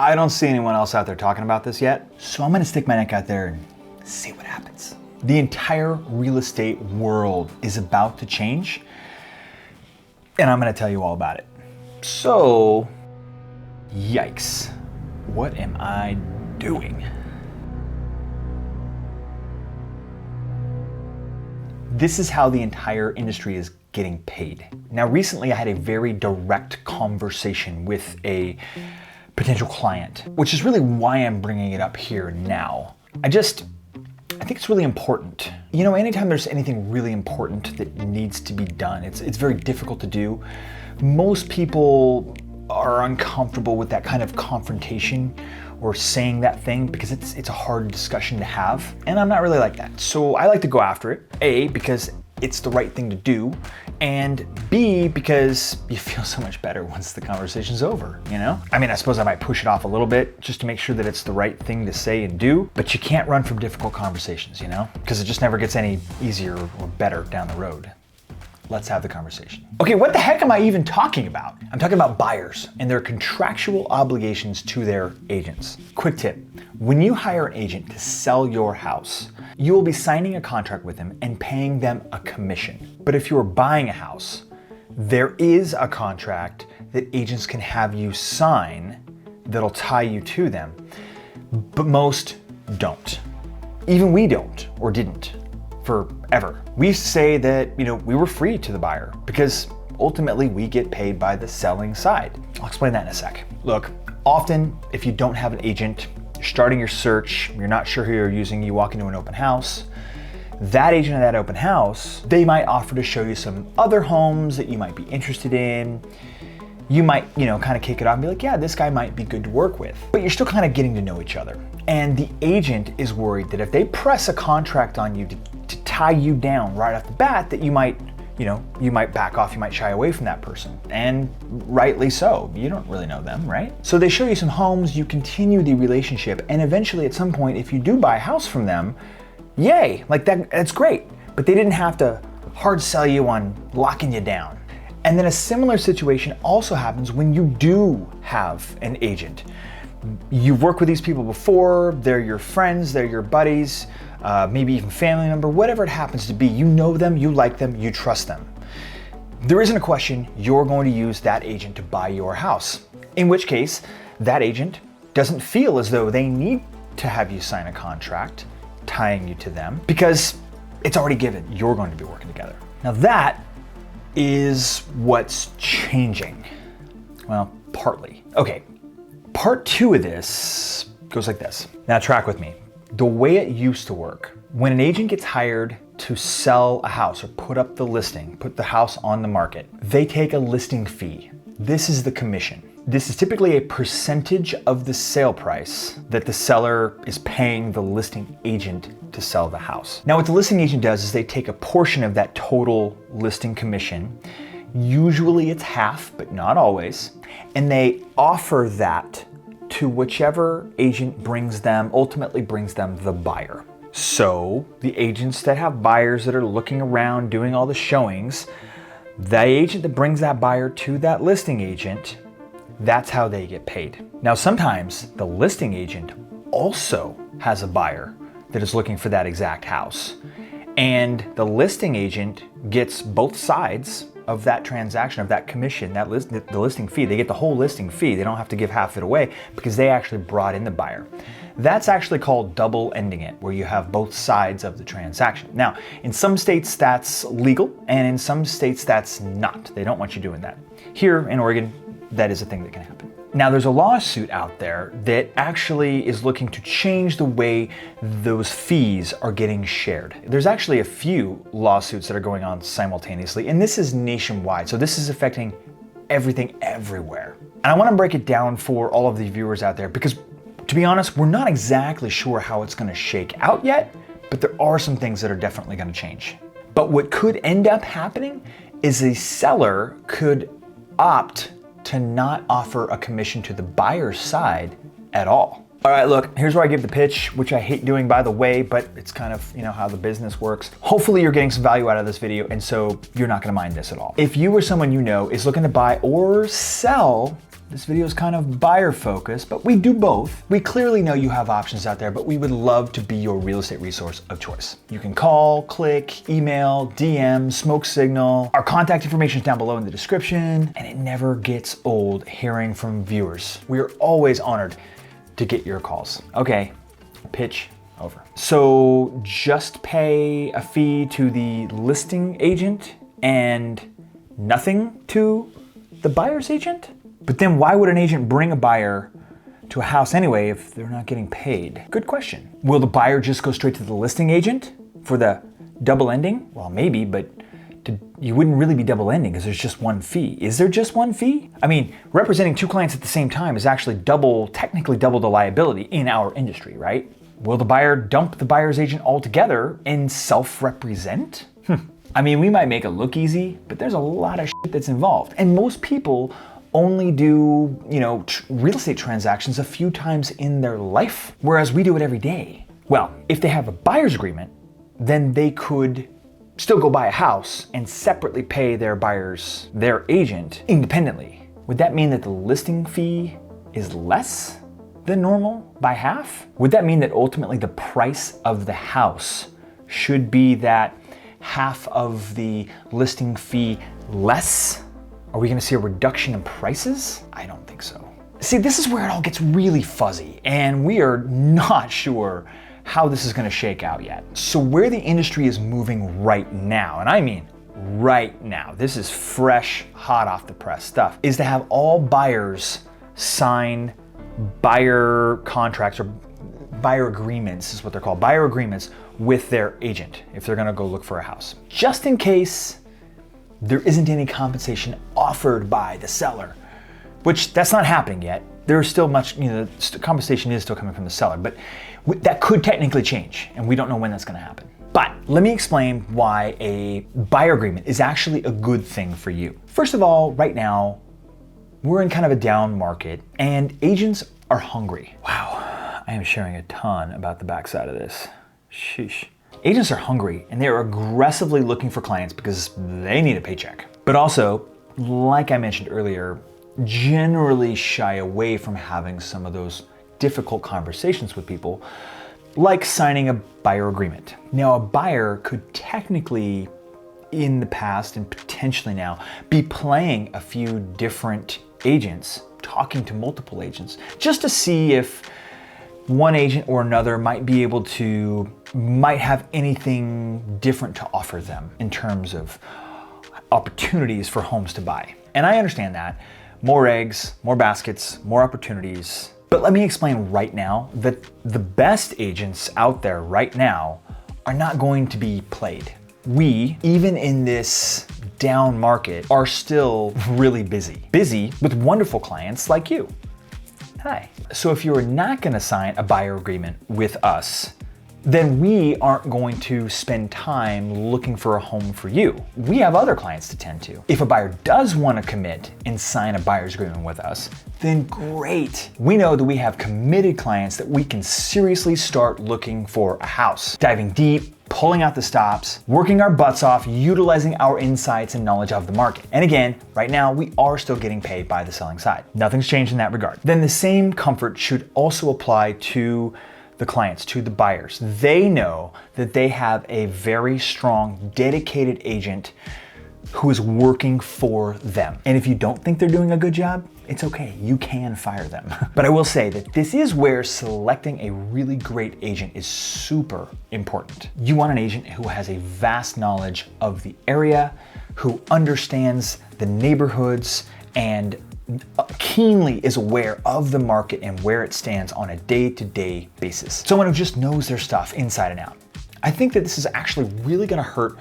I don't see anyone else out there talking about this yet, so I'm gonna stick my neck out there and see what happens. The entire real estate world is about to change, and I'm gonna tell you all about it. So, yikes, what am I doing? This is how the entire industry is getting paid. Now, recently I had a very direct conversation with a potential client, which is really why I'm bringing it up here now. I think it's really important. You know, anytime there's anything really important that needs to be done, it's very difficult to do. Most people are uncomfortable with that kind of confrontation or saying that thing because it's a hard discussion to have, and I'm not really like that. So I like to go after it, A, because it's the right thing to do, and B, because you feel so much better once the conversation's over, you know? I mean, I suppose I might push it off a little bit just to make sure that it's the right thing to say and do, but you can't run from difficult conversations, you know? Because it just never gets any easier or better down the road. Let's have the conversation. Okay, what the heck am I even talking about? I'm talking about buyers and their contractual obligations to their agents. Quick tip, when you hire an agent to sell your house, you will be signing a contract with them and paying them a commission. But if you're buying a house, there is a contract that agents can have you sign that'll tie you to them, but most don't. Even we don't or didn't forever. We used to say that, you know, we were free to the buyer because ultimately we get paid by the selling side. I'll explain that in a sec. Look, often if you don't have an agent, you're starting your search, you're not sure who you're using, you walk into an open house, that agent at that open house, they might offer to show you some other homes that you might be interested in. You might, you know, kind of kick it off and be like, yeah, this guy might be good to work with. But you're still kind of getting to know each other. And the agent is worried that if they press a contract on you to tie you down right off the bat, that you might back off, you might shy away from that person. And rightly so, you don't really know them, right? So they show you some homes, you continue the relationship, and eventually at some point, if you do buy a house from them, yay, like that's great. But they didn't have to hard sell you on locking you down. And then a similar situation also happens when you do have an agent. You've worked with these people before, they're your friends, they're your buddies, maybe even family member, whatever it happens to be. You know them, you like them, you trust them. There isn't a question you're going to use that agent to buy your house. In which case, that agent doesn't feel as though they need to have you sign a contract tying you to them because it's already given, you're going to be working together. Now that is what's changing. Well, partly. Okay, part 2 of this goes like this. Now track with me. The way it used to work, when an agent gets hired to sell a house or put up the listing, put the house on the market, they take a listing fee. This is the commission. This is typically a percentage of the sale price that the seller is paying the listing agent to sell the house. Now what the listing agent does is they take a portion of that total listing commission, usually it's half, but not always, and they offer that to whichever agent ultimately brings them the buyer. So the agents that have buyers that are looking around, doing all the showings, the agent that brings that buyer to that listing agent, that's how they get paid. Now, sometimes the listing agent also has a buyer that is looking for that exact house. And the listing agent gets both sides of that transaction, of that commission, the listing fee. They get the whole listing fee. They don't have to give half it away because they actually brought in the buyer. That's actually called double ending it, where you have both sides of the transaction. Now, in some states that's legal, and in some states that's not. They don't want you doing that. Here in Oregon, that is a thing that can happen. Now, there's a lawsuit out there that actually is looking to change the way those fees are getting shared. There's actually a few lawsuits that are going on simultaneously, and this is nationwide. So this is affecting everything everywhere. And I want to break it down for all of the viewers out there because, to be honest, we're not exactly sure how it's going to shake out yet, but there are some things that are definitely going to change. But what could end up happening is a seller could opt to not offer a commission to the buyer's side at all. All right, look, here's where I give the pitch, which I hate doing, by the way, but it's kind of, how the business works. Hopefully you're getting some value out of this video, and so you're not gonna mind this at all. If you or someone you know is looking to buy or sell This video is kind of buyer focused, but we do both. We clearly know you have options out there, but we would love to be your real estate resource of choice. You can call, click, email, DM, smoke signal. Our contact information is down below in the description, and it never gets old hearing from viewers. We are always honored to get your calls. Okay, pitch over. So just pay a fee to the listing agent and nothing to the buyer's agent? But then why would an agent bring a buyer to a house anyway if they're not getting paid? Good question. Will the buyer just go straight to the listing agent for the double ending? Well, maybe, but you wouldn't really be double ending because there's just one fee. Is there just one fee? I mean, representing two clients at the same time is actually technically double the liability in our industry, right? Will the buyer dump the buyer's agent altogether and self-represent? I mean, we might make it look easy, but there's a lot of shit that's involved. And most people only do, real estate transactions a few times in their life, whereas we do it every day. Well, if they have a buyer's agreement, then they could still go buy a house and separately pay their agent independently. Would that mean that the listing fee is less than normal by half? Would that mean that ultimately the price of the house should be that half of the listing fee less? Are we gonna see a reduction in prices? I don't think so. See, this is where it all gets really fuzzy, and we are not sure how this is gonna shake out yet. So where the industry is moving right now, and I mean right now, this is fresh, hot off the press stuff, is to have all buyers sign buyer contracts, or buyer agreements is what they're called, buyer agreements with their agent if they're gonna go look for a house. Just in case there isn't any compensation offered by the seller, which that's not happening yet. There's still much, compensation is still coming from the seller, but that could technically change, and we don't know when that's gonna happen. But let me explain why a buyer agreement is actually a good thing for you. First of all, right now, we're in kind of a down market, and agents are hungry. Wow, I am sharing a ton about the backside of this. Sheesh. Agents are hungry and they're aggressively looking for clients because they need a paycheck. But also, like I mentioned earlier, generally shy away from having some of those difficult conversations with people, like signing a buyer agreement. Now, a buyer could technically, in the past and potentially now, be playing a few different agents, talking to multiple agents, just to see if one agent or another might have anything different to offer them in terms of opportunities for homes to buy. And I understand that. More eggs, more baskets, more opportunities. But let me explain right now that the best agents out there right now are not going to be played. We, even in this down market, are still really busy. Busy with wonderful clients like you. Hi. So if you're not gonna sign a buyer agreement with us, then we aren't going to spend time looking for a home for you. We have other clients to tend to. If a buyer does want to commit and sign a buyer's agreement with us, then great. We know that we have committed clients that we can seriously start looking for a house, diving deep, pulling out the stops, working our butts off, utilizing our insights and knowledge of the market. And again, right now, we are still getting paid by the selling side. Nothing's changed in that regard. Then the same comfort should also apply to the clients, to the buyers. They know that they have a very strong, dedicated agent who is working for them. And if you don't think they're doing a good job, it's okay, you can fire them. But I will say that this is where selecting a really great agent is super important. You want an agent who has a vast knowledge of the area, who understands the neighborhoods, and keenly is aware of the market and where it stands on a day-to-day basis. Someone who just knows their stuff inside and out. I think that this is actually really gonna hurt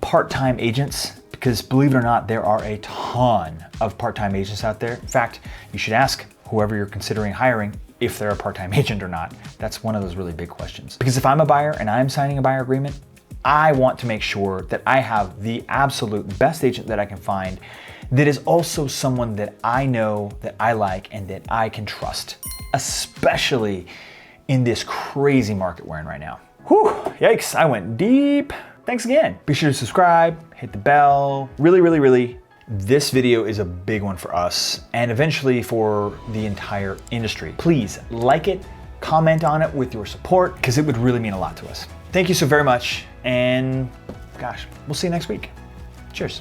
part-time agents because, believe it or not, there are a ton of part-time agents out there. In fact, you should ask whoever you're considering hiring if they're a part-time agent or not. That's one of those really big questions. Because if I'm a buyer and I'm signing a buyer agreement, I want to make sure that I have the absolute best agent that I can find that is also someone that I know, that I like, and that I can trust, especially in this crazy market we're in right now. Whew, yikes, I went deep. Thanks again. Be sure to subscribe, hit the bell. Really, really, really This video is a big one for us and eventually for the entire industry. Please like it, comment on it with your support, because it would really mean a lot to us. Thank you so very much, and gosh, we'll see you next week. Cheers.